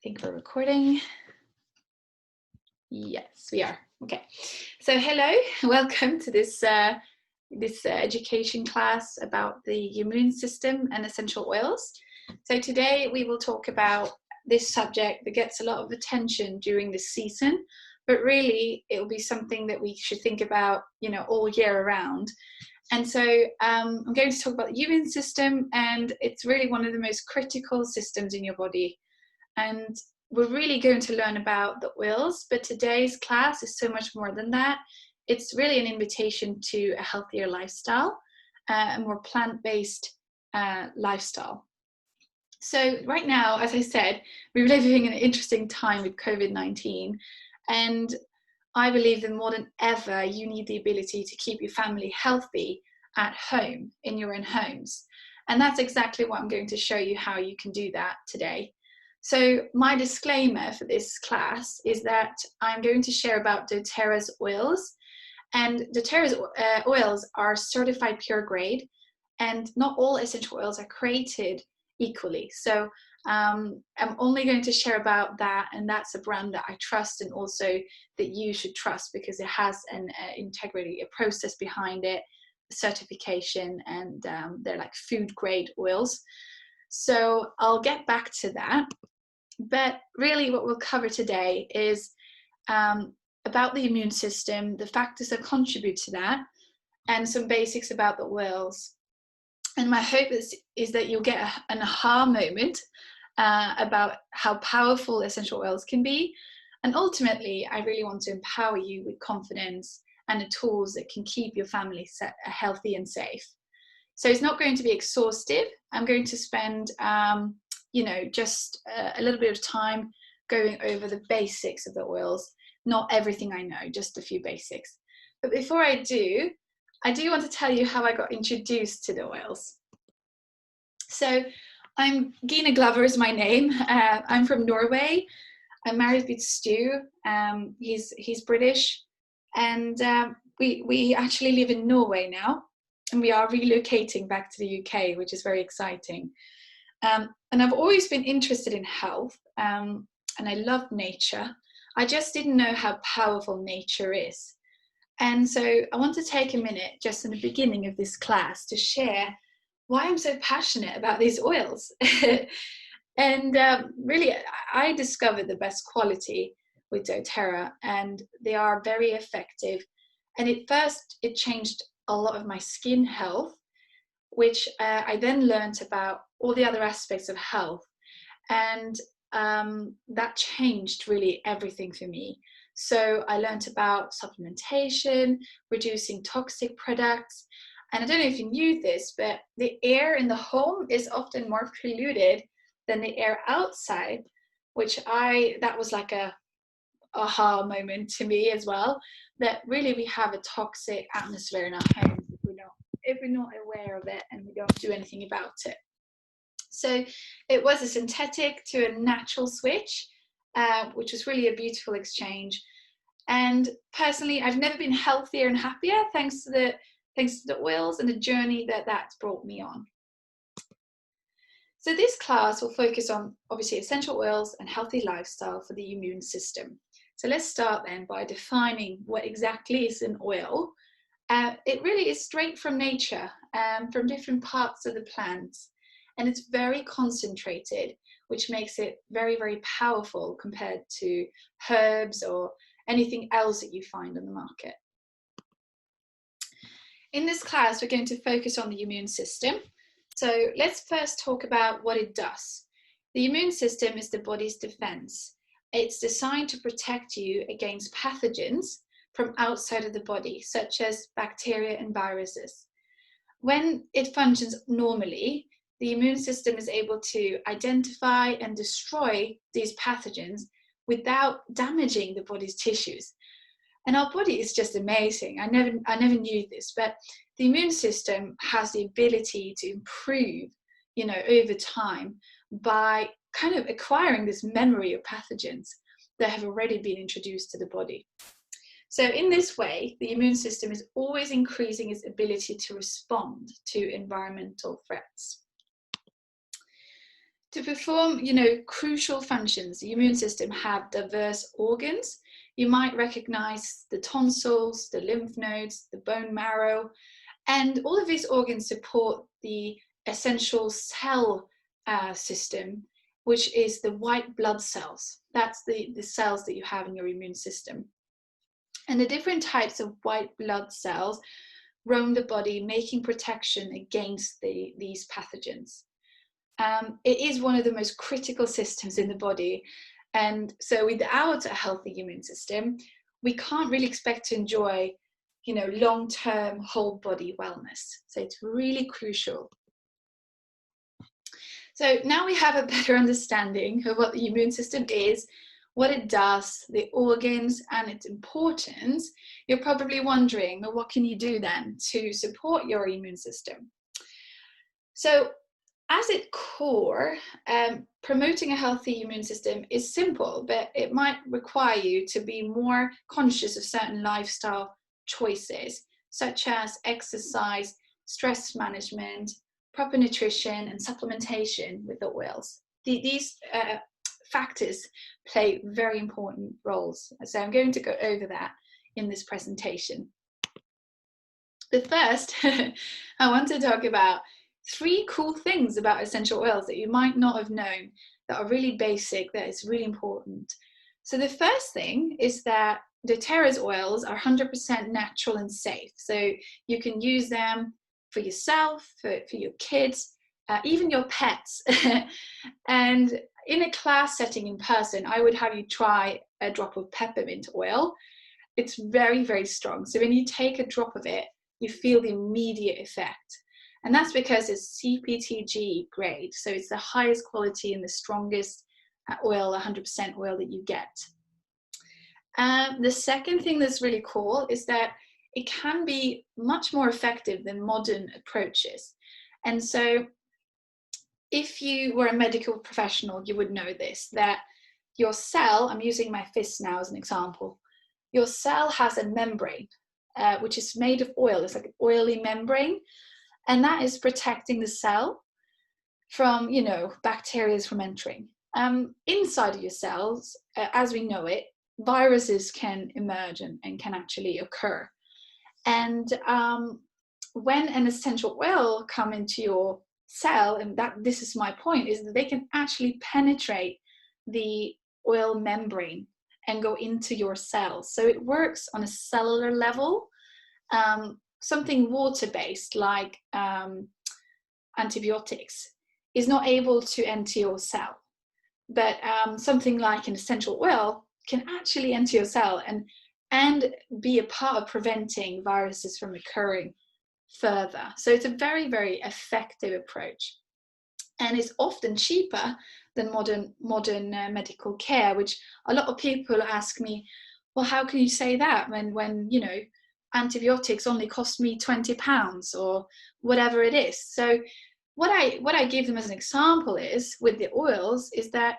think we're recording. Yes, we are. Okay. So hello, welcome to this education class about the immune system and essential oils. So today we will talk about this subject that gets a lot of attention during this season, but really it will be something that we should think about, all year around. And so I'm going to talk about the immune system, and it's really one of the most critical systems in your body. And we're really going to learn about the oils, but today's class is so much more than that. It's really an invitation to a healthier lifestyle, a more plant-based lifestyle. So right now, as I said, we're living in an interesting time with COVID-19, and I believe that more than ever, you need the ability to keep your family healthy at home, in your own homes. And that's exactly what I'm going to show you how you can do that today. So my disclaimer for this class is that I'm going to share about doTERRA's oils. And doTERRA's oils are certified pure grade, and not all essential oils are created equally. So I'm only going to share about that, and that's a brand that I trust and also that you should trust because it has an integrity, a process behind it, certification, and they're like food grade oils. So I'll get back to that. But really what we'll cover today is about the immune system, the factors that contribute to that, and some basics about the oils. And my hope is that you'll get an aha moment about how powerful essential oils can be. And ultimately, I really want to empower you with confidence and the tools that can keep your family healthy and safe. So it's not going to be exhaustive. I'm going to spend just a little bit of time going over the basics of the oils. Not everything I know, just a few basics. But before I do want to tell you how I got introduced to the oils. So I'm Gina Glover is my name. I'm from Norway. I'm married with Stu. He's British, and we actually live in Norway now, and we are relocating back to the UK, which is very exciting. And I've always been interested in health, and I love nature. I just didn't know how powerful nature is. And so I want to take a minute just in the beginning of this class to share why I'm so passionate about these oils. And really, I discovered the best quality with doTERRA, and they are very effective. And at first, it changed a lot of my skin health, which I then learned about all the other aspects of health. And that changed really everything for me. So I learned about supplementation, reducing toxic products. And I don't know if you knew this, but the air in the home is often more polluted than the air outside, that was like a aha moment to me as well, that really we have a toxic atmosphere in our homes if we're not aware of it and we don't do anything about it. So it was a synthetic to a natural switch, which was really a beautiful exchange. And personally, I've never been healthier and happier thanks to the oils and the journey that's brought me on. So this class will focus on obviously essential oils and healthy lifestyle for the immune system. So let's start then by defining what exactly is an oil. It really is straight from nature, from different parts of the plants, and it's very concentrated, which makes it very, very powerful compared to herbs or anything else that you find on the market. In this class, we're going to focus on the immune system. So let's first talk about what it does. The immune system is the body's defense. It's designed to protect you against pathogens from outside of the body, such as bacteria and viruses. When it functions normally, the immune system is able to identify and destroy these pathogens without damaging the body's tissues. And our body is just amazing. I never knew this, but the immune system has the ability to improve, over time by kind of acquiring this memory of pathogens that have already been introduced to the body. So in this way, the immune system is always increasing its ability to respond to environmental threats. To perform, crucial functions, the immune system have diverse organs. You might recognize the tonsils, the lymph nodes, the bone marrow, and all of these organs support the essential cell system, which is the white blood cells. That's the cells that you have in your immune system. And the different types of white blood cells roam the body, making protection against these pathogens. It is one of the most critical systems in the body. And so without a healthy immune system, we can't really expect to enjoy, long-term whole body wellness. So it's really crucial. So now we have a better understanding of what the immune system is, what it does, the organs, and its importance. You're probably wondering, well, what can you do then to support your immune system? So as its core, promoting a healthy immune system is simple, but it might require you to be more conscious of certain lifestyle choices, such as exercise, stress management, proper nutrition, and supplementation with the oils. These factors play very important roles. So I'm going to go over that in this presentation. But first, I want to talk about 3 cool things about essential oils that you might not have known, that are really basic, that is really important. So the first thing is that doTERRA's oils are 100% natural and safe. So you can use them for yourself, for your kids, even your pets. And in a class setting in person, I would have you try a drop of peppermint oil. It's very, very strong. So when you take a drop of it, you feel the immediate effect. And that's because it's CPTG grade. So it's the highest quality and the strongest oil, 100% oil that you get. The second thing that's really cool is that it can be much more effective than modern approaches. And so if you were a medical professional, you would know this, that your cell, I'm using my fist now as an example, your cell has a membrane, which is made of oil. It's like an oily membrane. And that is protecting the cell from, bacteria from entering. Inside of your cells, as we know it, viruses can emerge and can actually occur. And when an essential oil come into your cell, and this is my point, is that they can actually penetrate the oil membrane and go into your cells. So it works on a cellular level. Something water-based like antibiotics is not able to enter your cell, but something like an essential oil can actually enter your cell and be a part of preventing viruses from occurring further. So it's a very, very effective approach, and it's often cheaper than modern medical care, which a lot of people ask me, well, how can you say that when antibiotics only cost me £20 or whatever it is. So what I give them as an example is with the oils is that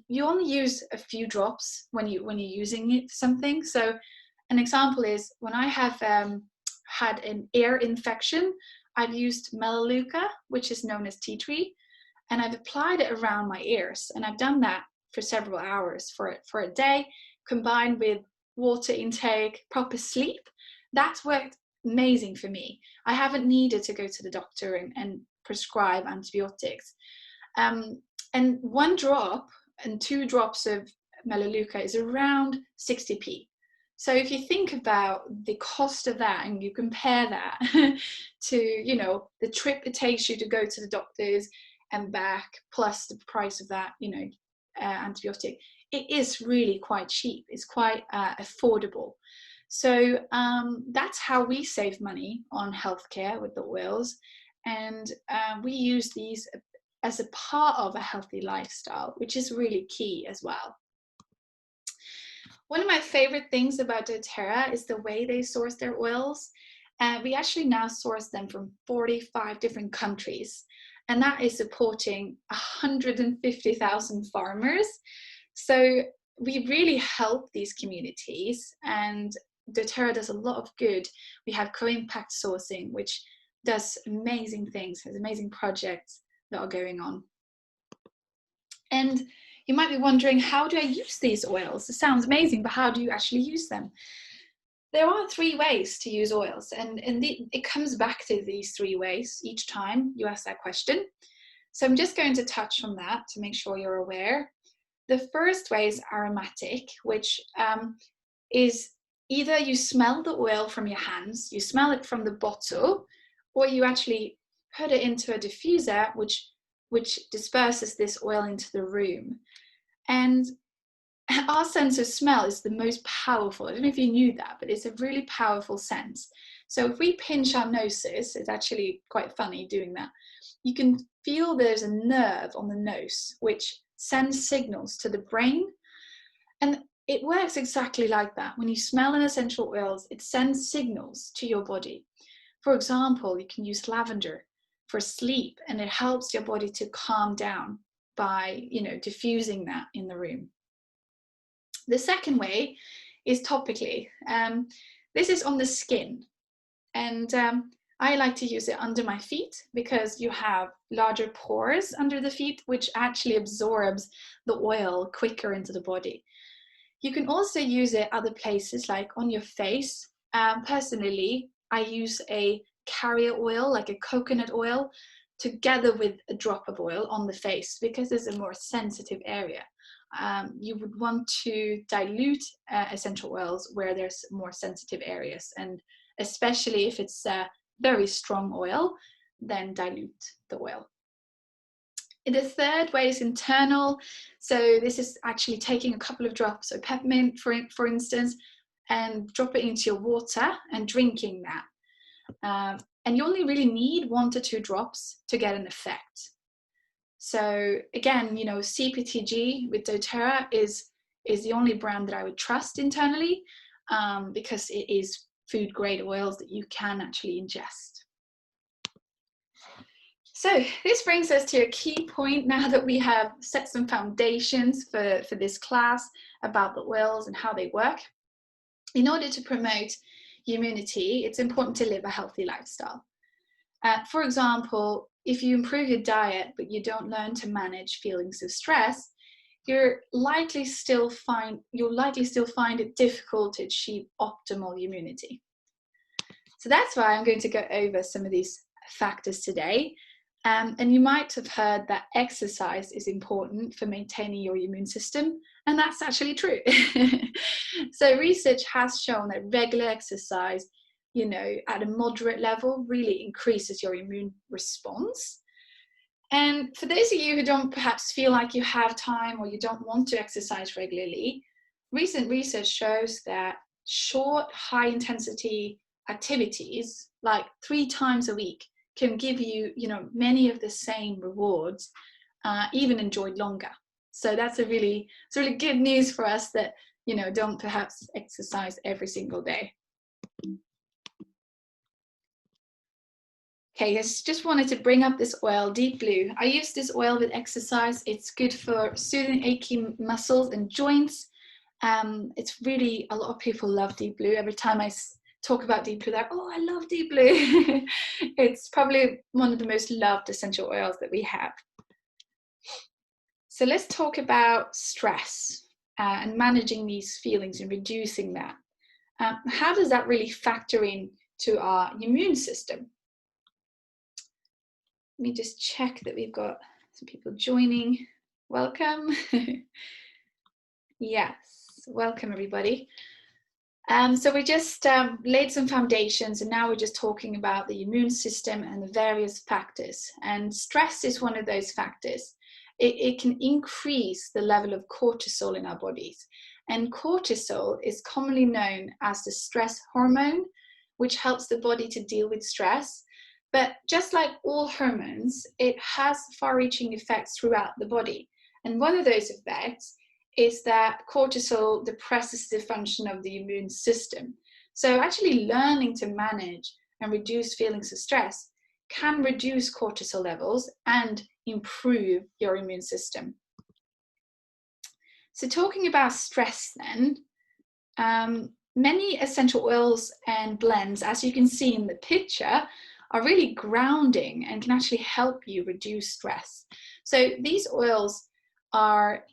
you only use a few drops when you're using it for something. So an example is when I have had an ear infection, I've used Melaleuca, which is known as tea tree, and I've applied it around my ears, and I've done that for several hours for a day, combined with water intake, proper sleep. That's worked amazing for me. I haven't needed to go to the doctor and prescribe antibiotics. And 1 drop and 2 drops of Melaleuca is around 60p. So if you think about the cost of that and you compare that to, the trip it takes you to go to the doctors and back, plus the price of that, antibiotic, it is really quite cheap. It's quite affordable. So that's how we save money on healthcare with the oils. And we use these as a part of a healthy lifestyle, which is really key as well. One of my favorite things about doTERRA is the way they source their oils. We actually now source them from 45 different countries, and that is supporting 150,000 farmers. So we really help these communities, and doTERRA does a lot of good. We have co-impact sourcing, which does amazing things, has amazing projects that are going on. And you might be wondering, how do I use these oils? It sounds amazing, but how do you actually use them? There are 3 ways to use oils, and it comes back to these 3 ways each time you ask that question. So I'm just going to touch on that to make sure you're aware. The first way is aromatic, which is either you smell the oil from your hands, you smell it from the bottle, or you actually put it into a diffuser, which disperses this oil into the room. And our sense of smell is the most powerful. I don't know if you knew that, but it's a really powerful sense. So if we pinch our noses, it's actually quite funny doing that. You can feel there's a nerve on the nose, which sends signals to the brain. And it works exactly like that. When you smell an essential oils, it sends signals to your body. For example, you can use lavender for sleep, and it helps your body to calm down by, diffusing that in the room. The second way is topically. This is on the skin, and I like to use it under my feet because you have larger pores under the feet, which actually absorbs the oil quicker into the body. You can also use it other places, like on your face. Personally, I use a carrier oil, like a coconut oil, together with a drop of oil on the face, because it's a more sensitive area. You would want to dilute essential oils where there's more sensitive areas, and especially if it's a very strong oil, then dilute the oil. The third way is internal. So this is actually taking a couple of drops of peppermint, for instance, and drop it into your water and drinking that. And you only really need 1 to 2 drops to get an effect. So again, CPTG with doTERRA is the only brand that I would trust internally, because it is food grade oils that you can actually ingest. So this brings us to a key point now that we have set some foundations for this class about the oils and how they work. In order to promote immunity, it's important to live a healthy lifestyle. For example, if you improve your diet, but you don't learn to manage feelings of stress, you'll likely still find it difficult to achieve optimal immunity. So that's why I'm going to go over some of these factors today. And you might have heard that exercise is important for maintaining your immune system, and that's actually true. So research has shown that regular exercise, at a moderate level, really increases your immune response. And for those of you who don't perhaps feel like you have time, or you don't want to exercise regularly, recent research shows that short, high-intensity activities, like 3 times a week, can give you, many of the same rewards, even enjoyed longer. So it's really good news for us that, don't perhaps exercise every single day. Okay, I just wanted to bring up this oil, Deep Blue. I use this oil with exercise. It's good for soothing achy muscles and joints. It's really, a lot of people love Deep Blue. Every time I talk about Deep Blue, they're, oh, I love Deep Blue. It's probably one of the most loved essential oils that we have. So let's talk about stress and managing these feelings and reducing that. How does that really factor in to our immune system? Let me just check that we've got some people joining. Welcome. Yes, welcome everybody. So we just laid some foundations, and now we're just talking about the immune system and the various factors. And stress is one of those factors. It can increase the level of cortisol in our bodies. And cortisol is commonly known as the stress hormone, which helps the body to deal with stress. But just like all hormones, it has far-reaching effects throughout the body. And one of those effects is that cortisol depresses the function of the immune system. So actually learning to manage and reduce feelings of stress can reduce cortisol levels and improve your immune system. So talking about stress then, many essential oils and blends, as you can see in the picture, are really grounding and can actually help you reduce stress. So these oils are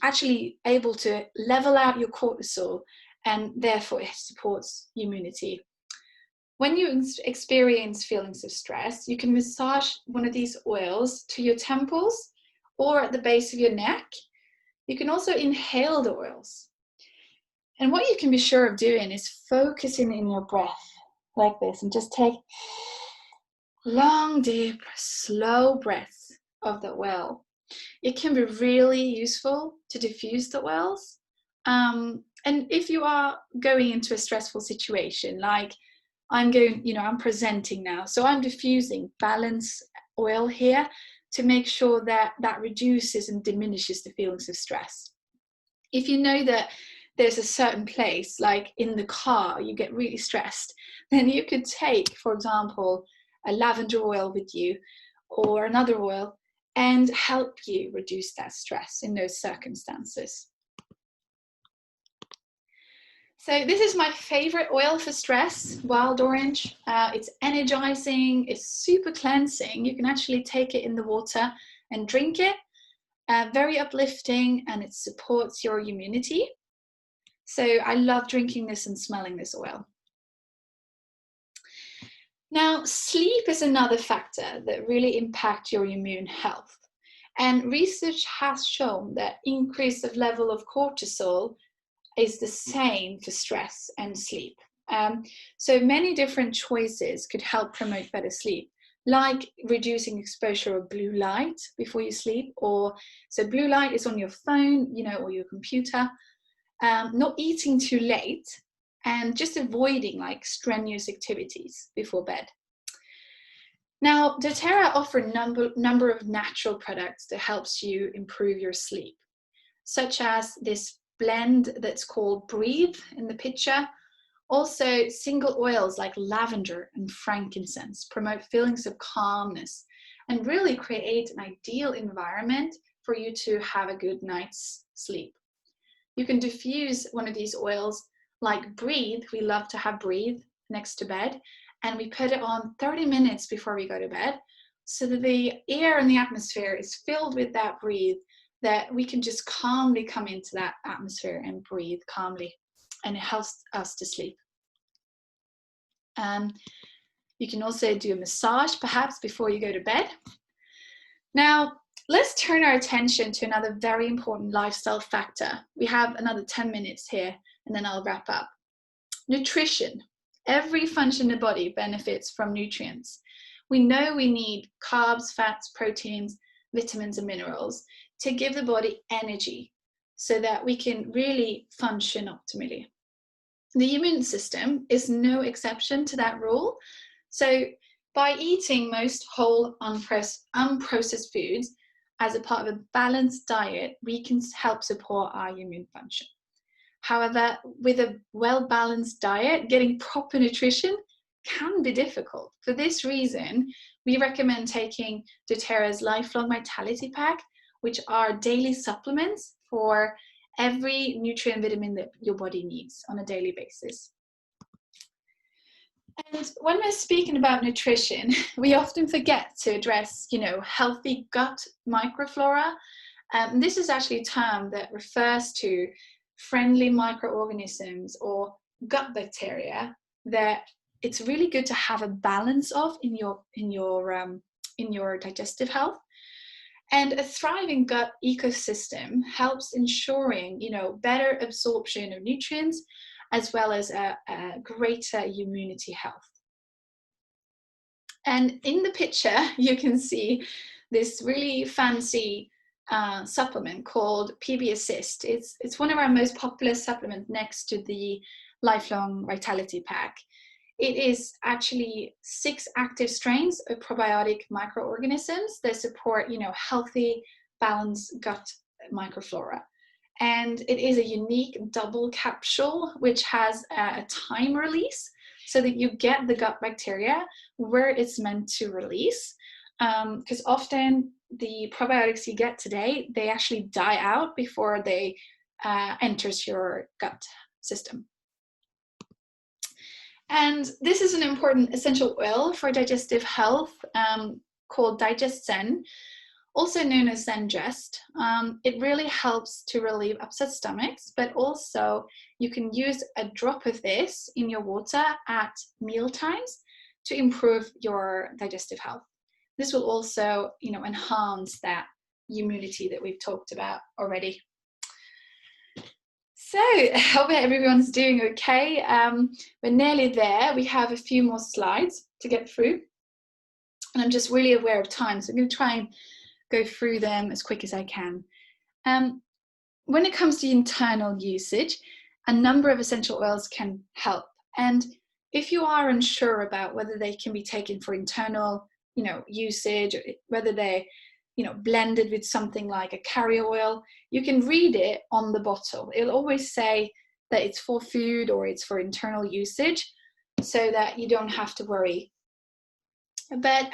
actually able to level out your cortisol, and therefore it supports immunity. When you experience feelings of stress, you can massage one of these oils to your temples or at the base of your neck. You can also inhale the oils. And what you can be sure of doing is focusing in your breath like this, and just take long, deep, slow breaths of the oil. It can be really useful to diffuse the oils. And if you are going into a stressful situation, like I'm presenting now, so I'm diffusing balance oil here to make sure that that reduces and diminishes the feelings of stress. If you know that there's a certain place, like in the car, you get really stressed, then you could take, for example, a lavender oil with you or another oil and help you reduce that stress in those circumstances. So this is my favorite oil for stress, wild orange. It's energizing, it's super cleansing. You can actually take it in the water and drink it. Very uplifting, and it supports your immunity. So I love drinking this and smelling this oil. Now, sleep is another factor that really impacts your immune health. And research has shown that increase of level of cortisol is the same for stress and sleep. So many different choices could help promote better sleep, like reducing exposure of blue light before you sleep, so blue light is on your phone, or your computer, not eating too late, and just avoiding like strenuous activities before bed. Now, doTERRA offer a number of natural products that helps you improve your sleep, such as this blend that's called Breathe in the picture. Also, single oils like lavender and frankincense promote feelings of calmness and really create an ideal environment for you to have a good night's sleep. You can diffuse one of these oils like Breathe. We love to have Breathe next to bed, and we put it on 30 minutes before we go to bed, so that the air in the atmosphere is filled with that Breathe, that we can just calmly come into that atmosphere and breathe calmly, and it helps us to sleep. You can also do a massage perhaps before you go to bed. Now, let's turn our attention to another very important lifestyle factor. We have another 10 minutes here, and then I'll wrap up. Nutrition. Every function in the body benefits from nutrients. We know we need carbs, fats, proteins, vitamins, and minerals to give the body energy so that we can really function optimally. The immune system is no exception to that rule. So by eating most whole, unprocessed foods as a part of a balanced diet, we can help support our immune function. However, with a well-balanced diet, getting proper nutrition can be difficult. For this reason, we recommend taking doTERRA's Lifelong Vitality Pack, which are daily supplements for every nutrient vitamin that your body needs on a daily basis. And when we're speaking about nutrition, we often forget to address, healthy gut microflora. This is actually a term that refers to friendly microorganisms or gut bacteria that it's really good to have a balance of in your digestive health. And a thriving gut ecosystem helps ensuring, better absorption of nutrients, as well as a greater immunity health. And in the picture, you can see this really fancy supplement called PB Assist. It's one of our most popular supplements next to the Lifelong Vitality Pack. It is actually 6 active strains of probiotic microorganisms that support, healthy, balanced gut microflora. And it is a unique double capsule, which has a time release so that you get the gut bacteria where it's meant to release. Because often the probiotics you get today, they actually die out before they enters your gut system. And this is an important essential oil for digestive health called DigestZen. also known as Zengest. It really helps to relieve upset stomachs, but also you can use a drop of this in your water at meal times to improve your digestive health. This will also, enhance that immunity that we've talked about already. So I hope everyone's doing okay. We're nearly there. We have a few more slides to get through. And I'm just really aware of time, so I'm going to try and go through them as quick as I can. When it comes to internal usage, a number of essential oils can help. And if you are unsure about whether they can be taken for internal, usage, or whether they're, blended with something like a carrier oil, you can read it on the bottle. It'll always say that it's for food or it's for internal usage, so that you don't have to worry. But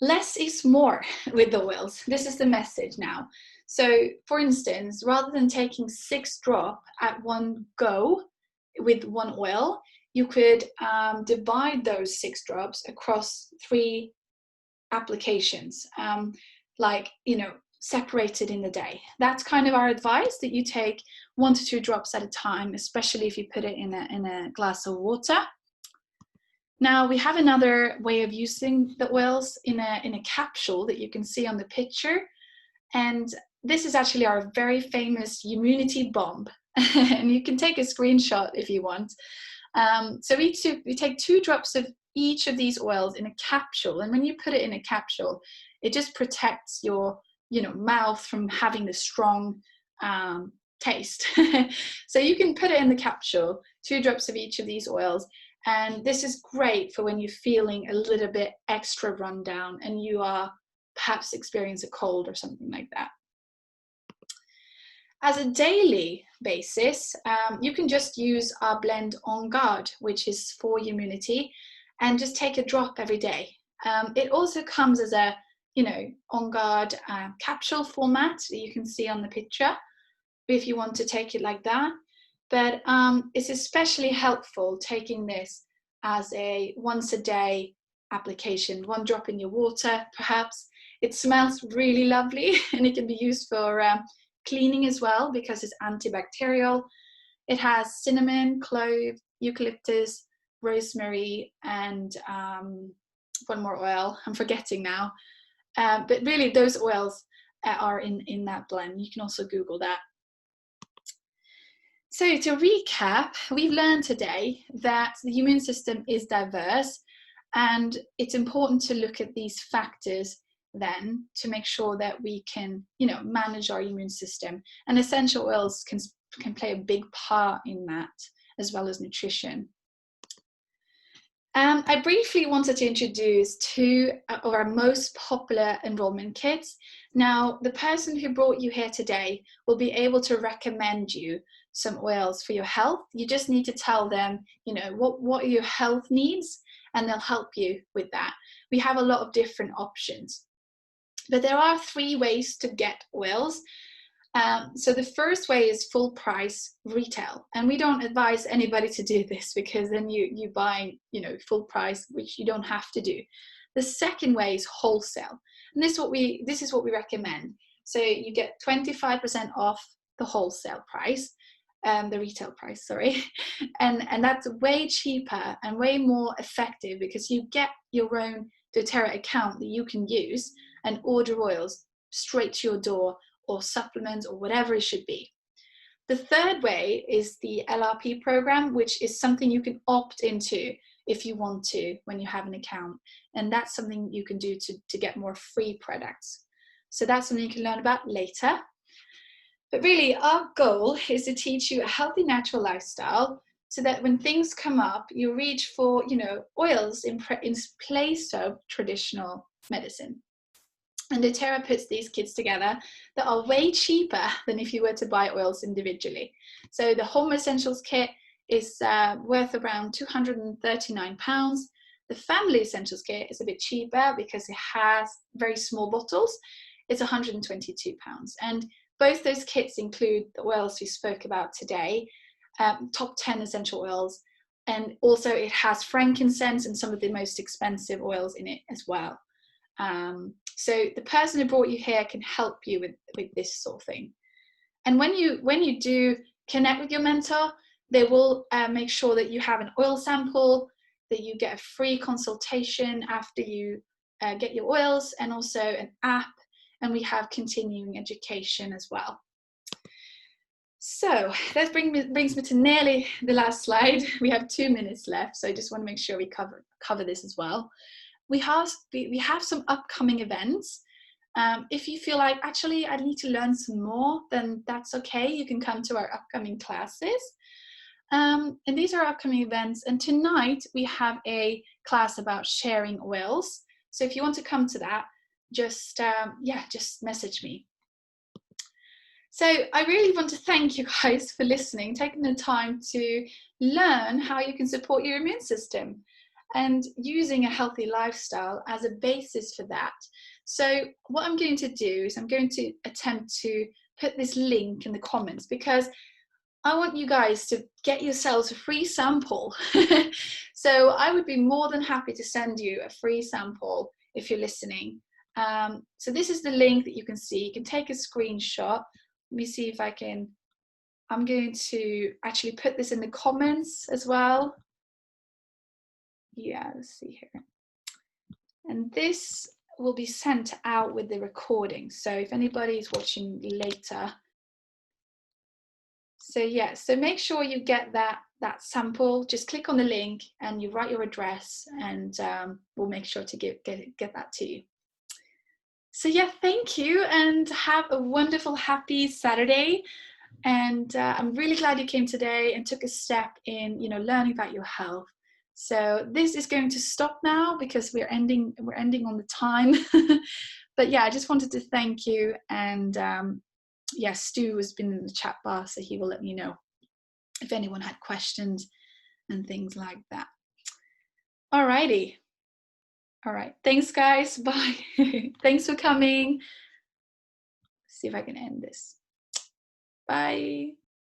less is more with the oils. This is the message now. So, for instance, rather than taking 6 drops at one go with one oil, you could divide those 6 drops across 3 applications, separated in the day. That's kind of our advice, that you take 1 to 2 drops at a time, especially if you put it in a glass of water. Now we have another way of using the oils in a capsule that you can see on the picture, and this is actually our very famous immunity bomb. And you can take a screenshot if you want. So we take 2 drops of each of these oils in a capsule, and when you put it in a capsule, it just protects your mouth from having the strong taste. So you can put it in the capsule, 2 drops of each of these oils, and this is great for when you're feeling a little bit extra run down and you are perhaps experience a cold or something like that. As a daily basis, you can just use our blend On Guard, which is for immunity, and just take a drop every day. It also comes as a, On Guard capsule format that you can see on the picture, if you want to take it like that. But it's especially helpful taking this as a once a day application, 1 drop in your water, perhaps. It smells really lovely, and it can be used for cleaning as well because it's antibacterial. It has cinnamon, clove, eucalyptus, rosemary, and one more oil. I'm forgetting now. But really, those oils are in that blend. You can also Google that. So to recap, we've learned today that the immune system is diverse, and it's important to look at these factors then to make sure that we can, manage our immune system. And essential oils can play a big part in that, as well as nutrition. I briefly wanted to introduce 2 of our most popular enrollment kits. Now, the person who brought you here today will be able to recommend you some oils for your health. You just need to tell them, what your health needs, and they'll help you with that. We have a lot of different options. But there are 3 ways to get oils. So the first way is full price retail, and we don't advise anybody to do this because then you buy full price, which you don't have to do. The second way is wholesale, and this is what we recommend. So you get 25% off the wholesale price, the retail price, sorry, and that's way cheaper and way more effective because you get your own doTERRA account that you can use and order oils straight to your door, or supplements, or whatever it should be. The third way is the LRP program, which is something you can opt into if you want to when you have an account. And that's something you can do to get more free products. So that's something you can learn about later. But really, our goal is to teach you a healthy, natural lifestyle so that when things come up, you reach for, oils in place of traditional medicine. And doTERRA puts these kits together that are way cheaper than if you were to buy oils individually. So the Home Essentials kit is worth around £239. The Family Essentials kit is a bit cheaper because it has very small bottles. It's £122. And both those kits include the oils we spoke about today, top 10 essential oils. And also it has frankincense and some of the most expensive oils in it as well. So the person who brought you here can help you with this sort of thing. And when you do connect with your mentor, they will make sure that you have an oil sample, that you get a free consultation after you get your oils, and also an app, and we have continuing education as well. So that brings me to nearly the last slide. We have 2 minutes left, so I just want to make sure we cover this as well. We have some upcoming events. If you feel like, actually, I need to learn some more, then that's okay. You can come to our upcoming classes. And these are upcoming events. And tonight we have a class about sharing oils. So if you want to come to that, just message me. So I really want to thank you guys for listening, taking the time to learn how you can support your immune system and using a healthy lifestyle as a basis for that. So what I'm going to do is I'm going to attempt to put this link in the comments, because I want you guys to get yourselves a free sample. So I would be more than happy to send you a free sample if you're listening. So this is the link that you can see. You can take a screenshot. Let me see if I can. I'm going to actually put this in the comments as well. Yeah, let's see here. And this will be sent out with the recording. So if anybody is watching later. So yeah, so make sure you get that sample. Just click on the link and you write your address, and we'll make sure to get that to you. So yeah, thank you, and have a wonderful, happy Saturday. And I'm really glad you came today and took a step in, learning about your health. So this is going to stop now because we're ending on the time. But yeah, I just wanted to thank you. And yeah, Stu has been in the chat bar, so he will let me know if anyone had questions and things like that. Alrighty. All right. Thanks, guys. Bye. Thanks for coming. Let's see if I can end this. Bye.